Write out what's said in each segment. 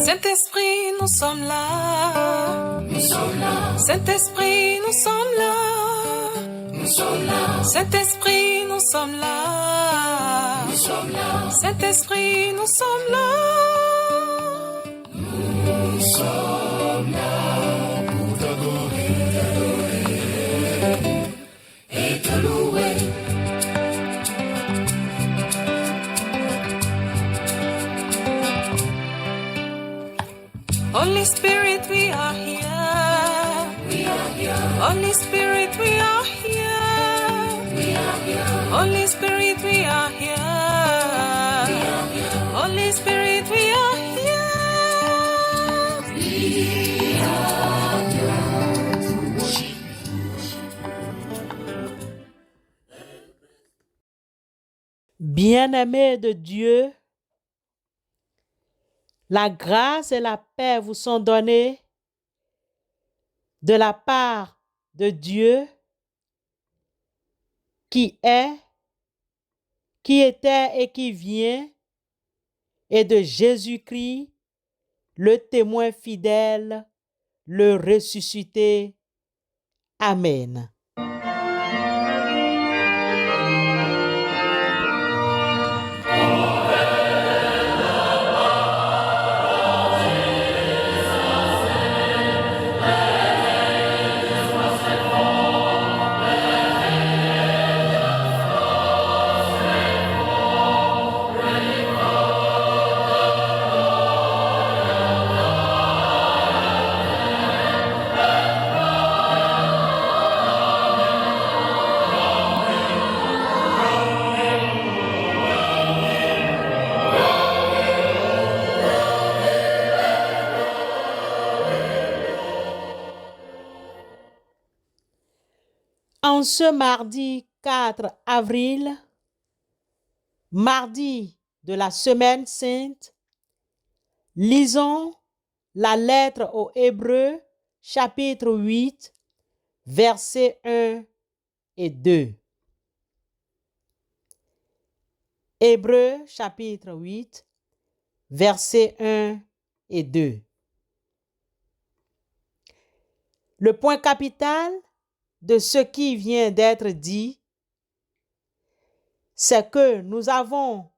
Saint-Esprit, nous sommes là. Nous sommes là. Saint-Esprit, nous sommes là. Nous sommes là. Saint-Esprit, nous sommes là. Nous sommes là. Saint-Esprit, nous sommes là. Nous sommes là pour t'adorer et te louer. Holy Spirit, we are here. We are here. Holy Spirit, we are here. We are here. Holy Spirit, we are here. We are here. Holy Spirit, we are here. We are here to worship you. Bien-aimés de Dieu, la grâce et la paix vous sont données de la part de Dieu qui est, qui était et qui vient, et de Jésus-Christ, le témoin fidèle, le ressuscité. Amen. En ce mardi 4 avril, mardi de la Semaine Sainte, lisons la lettre aux Hébreux, chapitre 8, versets 1 et 2. Hébreux, chapitre 8, versets 1 et 2. Le point capital de ce qui vient d'être dit, c'est que nous avons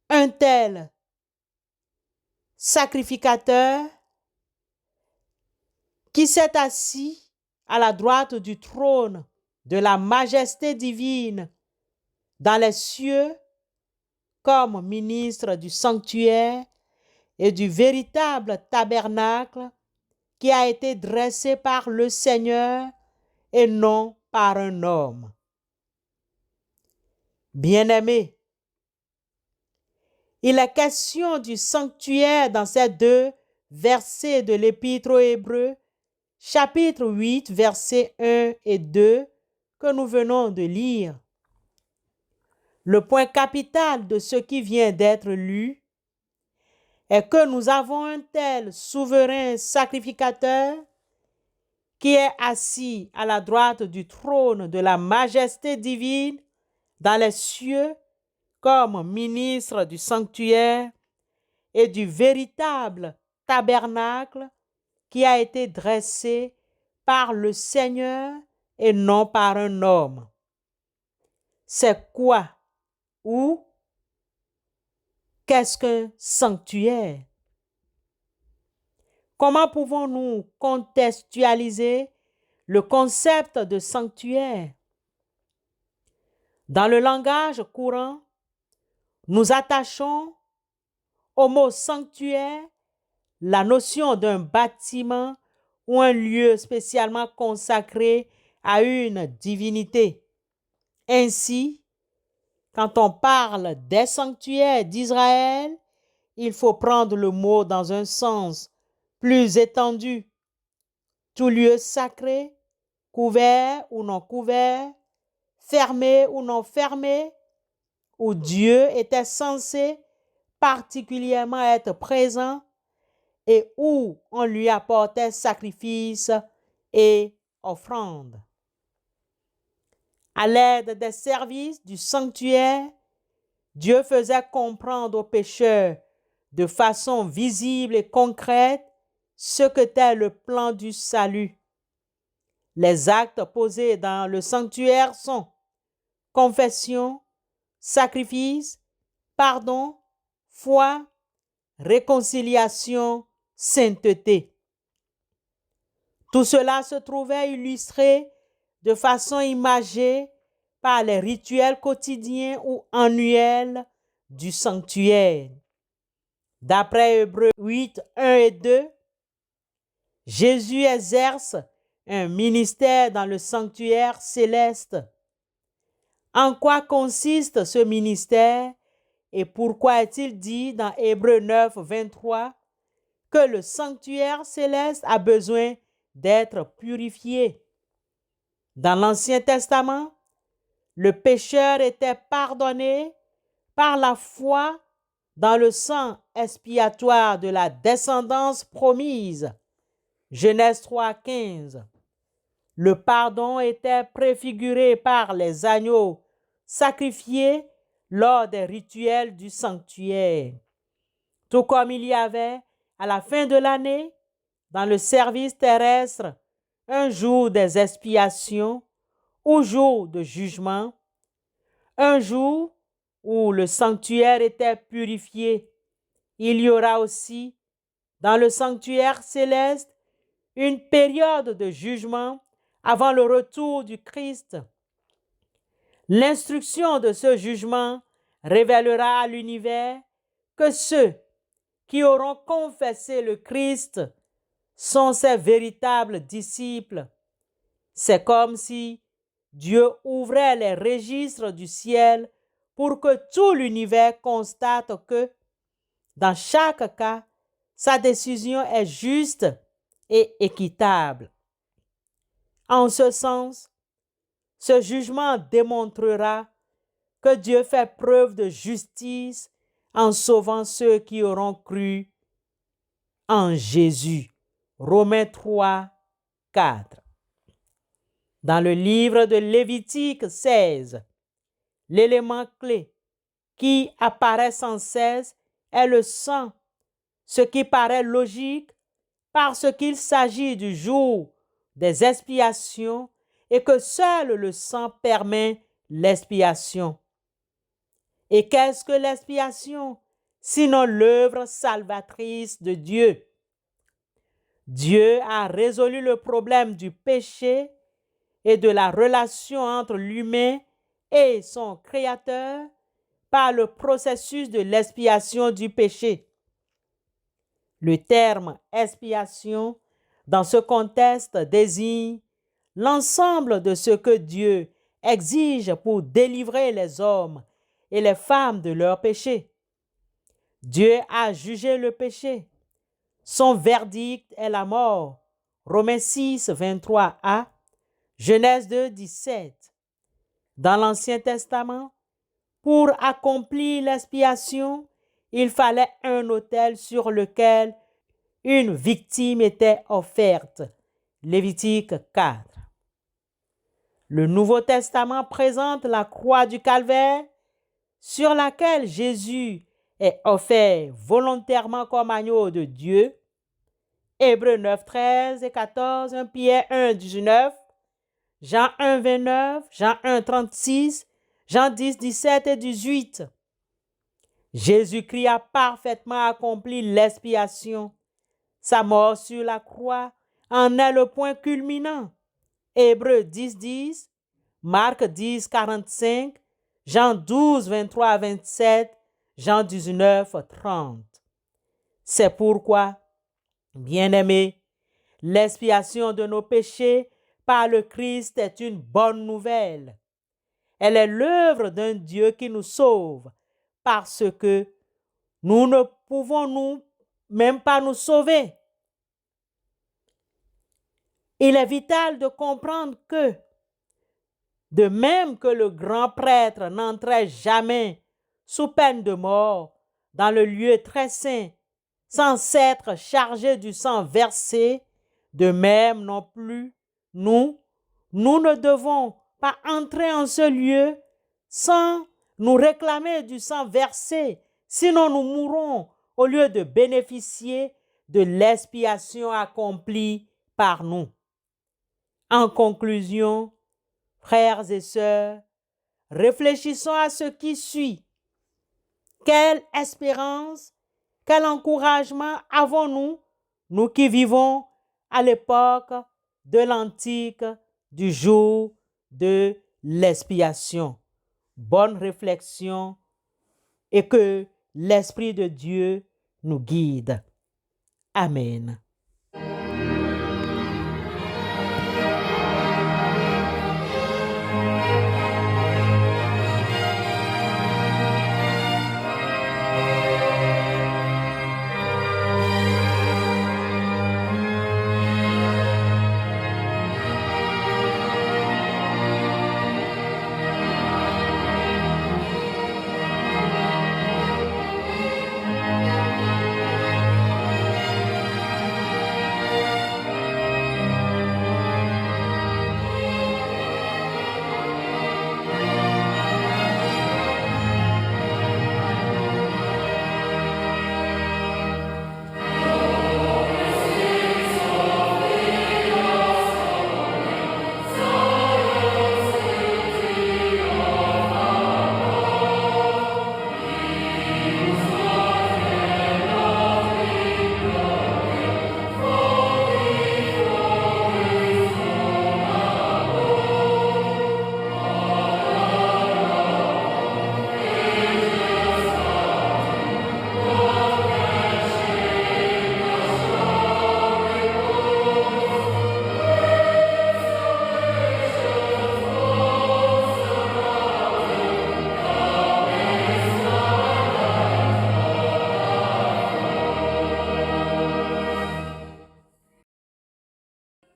un tel sacrificateur qui s'est assis à la droite du trône de la majesté divine dans les cieux comme ministre du sanctuaire et du véritable tabernacle qui a été dressé par le Seigneur et non par un homme. Bien-aimés, il est question du sanctuaire dans ces deux versets de l'Épître aux Hébreux, chapitre 8, versets 1 et 2 que nous venons de lire. Le point capital de ce qui vient d'être lu est que nous avons un tel souverain sacrificateur qui est assis à la droite du trône de la majesté divine dans les cieux comme ministre du sanctuaire et du véritable tabernacle qui a été dressé par le Seigneur et non par un homme. C'est quoi ou qu'est-ce qu'un sanctuaire? Comment pouvons-nous contextualiser le concept de sanctuaire? Dans le langage courant, nous attachons au mot sanctuaire la notion d'un bâtiment ou un lieu spécialement consacré à une divinité. Ainsi, quand on parle des sanctuaires d'Israël, il faut prendre le mot dans un sens plus étendu. Tout lieu sacré, couvert ou non couvert, fermé ou non fermé, où Dieu était censé particulièrement être présent et où on lui apportait sacrifices et offrandes. À l'aide des services du sanctuaire, Dieu faisait comprendre aux pécheurs de façon visible et concrète ce qu'était le plan du salut. Les actes posés dans le sanctuaire sont confession, sacrifice, pardon, foi, réconciliation, sainteté. Tout cela se trouvait illustré de façon imagée par les rituels quotidiens ou annuels du sanctuaire. D'après Hébreux 8, 1 et 2, Jésus exerce un ministère dans le sanctuaire céleste. En quoi consiste ce ministère et pourquoi est-il dit dans Hébreux 9, 23 que le sanctuaire céleste a besoin d'être purifié? Dans l'Ancien Testament, le pécheur était pardonné par la foi dans le sang expiatoire de la descendance promise. Genèse 3, 15. Le pardon était préfiguré par les agneaux sacrifiés lors des rituels du sanctuaire. Tout comme il y avait à la fin de l'année, dans le service terrestre, un jour des expiations ou jour de jugement, un jour où le sanctuaire était purifié. Il y aura aussi dans le sanctuaire céleste une période de jugement avant le retour du Christ. L'instruction de ce jugement révélera à l'univers que ceux qui auront confessé le Christ sont ses véritables disciples. C'est comme si Dieu ouvrait les registres du ciel pour que tout l'univers constate que, dans chaque cas, sa décision est juste et équitable. En ce sens, ce jugement démontrera que Dieu fait preuve de justice en sauvant ceux qui auront cru en Jésus. Romains 3, 4. Dans le livre de Lévitique 16, l'élément clé qui apparaît sans cesse est le sang, ce qui paraît logique parce qu'il s'agit du jour des expiations et que seul le sang permet l'expiation. Et qu'est-ce que l'expiation, sinon l'œuvre salvatrice de Dieu? Dieu a résolu le problème du péché et de la relation entre l'humain et son Créateur par le processus de l'expiation du péché. Le terme expiation, dans ce contexte, désigne l'ensemble de ce que Dieu exige pour délivrer les hommes et les femmes de leurs péchés. Dieu a jugé le péché. Son verdict est la mort. Romains 6, 23a, Genèse 2, 17. Dans l'Ancien Testament, pour accomplir l'expiation, il fallait un autel sur lequel une victime était offerte. Lévitique 4. Le Nouveau Testament présente la croix du Calvaire sur laquelle Jésus est offert volontairement comme agneau de Dieu. Hébreux 9, 13 et 14, 1 Pierre 1, 19, Jean 1, 29, Jean 1, 36, Jean 10, 17 et 18. Jésus-Christ a parfaitement accompli l'expiation. Sa mort sur la croix en est le point culminant. Hébreux 10, 10, Marc 10, 45, Jean 12, 23 à 27, Jean 19, 30. C'est pourquoi, bien-aimés, l'expiation de nos péchés par le Christ est une bonne nouvelle. Elle est l'œuvre d'un Dieu qui nous sauve parce que nous ne pouvons même pas nous sauver. Il est vital de comprendre que, de même que le grand prêtre n'entrait jamais sous peine de mort dans le lieu très saint, sans s'être chargé du sang versé, de même non plus, nous ne devons pas entrer en ce lieu sans nous réclamer du sang versé, sinon nous mourrons au lieu de bénéficier de l'expiation accomplie par nous. En conclusion, frères et sœurs, réfléchissons à ce qui suit. Quelle espérance, quel encouragement avons-nous, nous qui vivons à l'époque de l'Antique, du jour de l'expiation? Bonne réflexion et que l'Esprit de Dieu nous guide. Amen.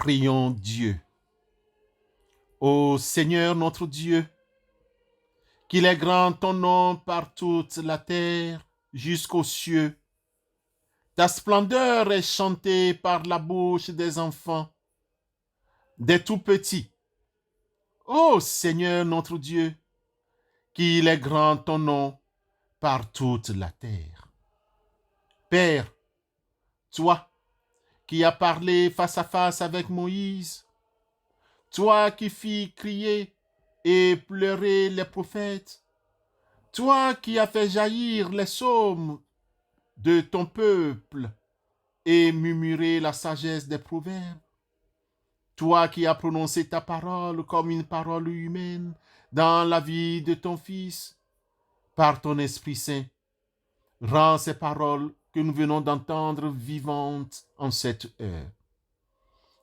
Prions Dieu. Ô Seigneur notre Dieu, qu'il est grand ton nom par toute la terre jusqu'aux cieux. Ta splendeur est chantée par la bouche des enfants, des tout-petits. Ô Seigneur notre Dieu, qu'il est grand ton nom par toute la terre. Père, toi qui as parlé face à face avec Moïse, toi qui fis crier et pleurer les prophètes, toi qui as fait jaillir les psaumes de ton peuple et murmurer la sagesse des proverbes, toi qui as prononcé ta parole comme une parole humaine dans la vie de ton Fils, par ton Esprit Saint, rends ces paroles que nous venons d'entendre vivantes en cette heure.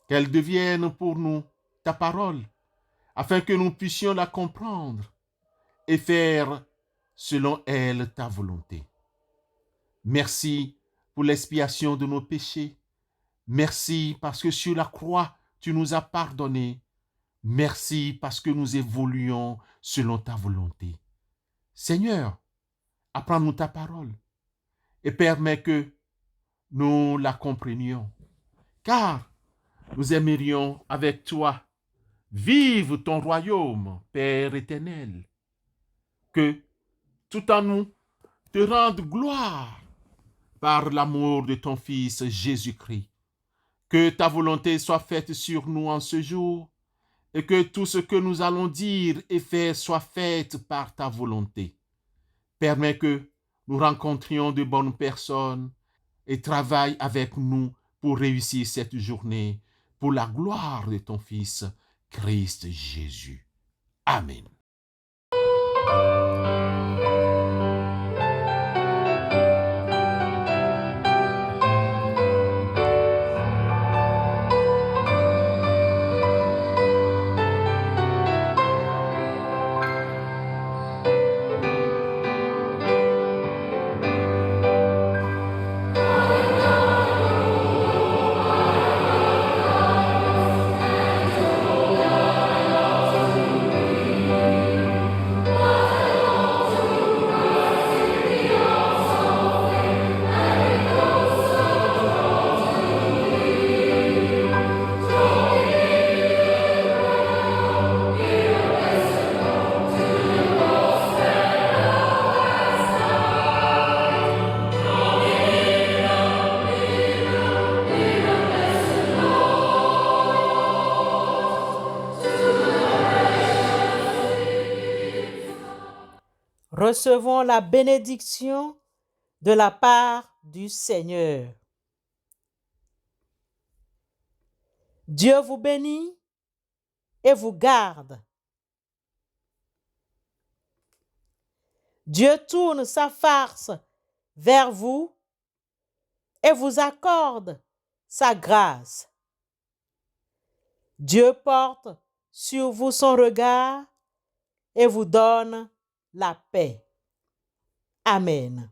Qu'elles deviennent pour nous ta parole, afin que nous puissions la comprendre et faire selon elle ta volonté. Merci pour l'expiation de nos péchés. Merci parce que sur la croix, tu nous as pardonné. Merci parce que nous évoluons selon ta volonté. Seigneur, apprends-nous ta parole et permets que nous la comprenions, car nous aimerions avec toi vivre ton royaume, Père éternel. Que tout en nous te rende gloire par l'amour de ton Fils Jésus-Christ. Que ta volonté soit faite sur nous en ce jour et que tout ce que nous allons dire et faire soit fait par ta volonté. Permets que nous rencontrions de bonnes personnes et travaille avec nous pour réussir cette journée, pour la gloire de ton Fils, Christ Jésus. Amen. Recevons la bénédiction de la part du Seigneur. Dieu vous bénit et vous garde. Dieu tourne sa face vers vous et vous accorde sa grâce. Dieu porte sur vous son regard et vous donne la paix. Amen.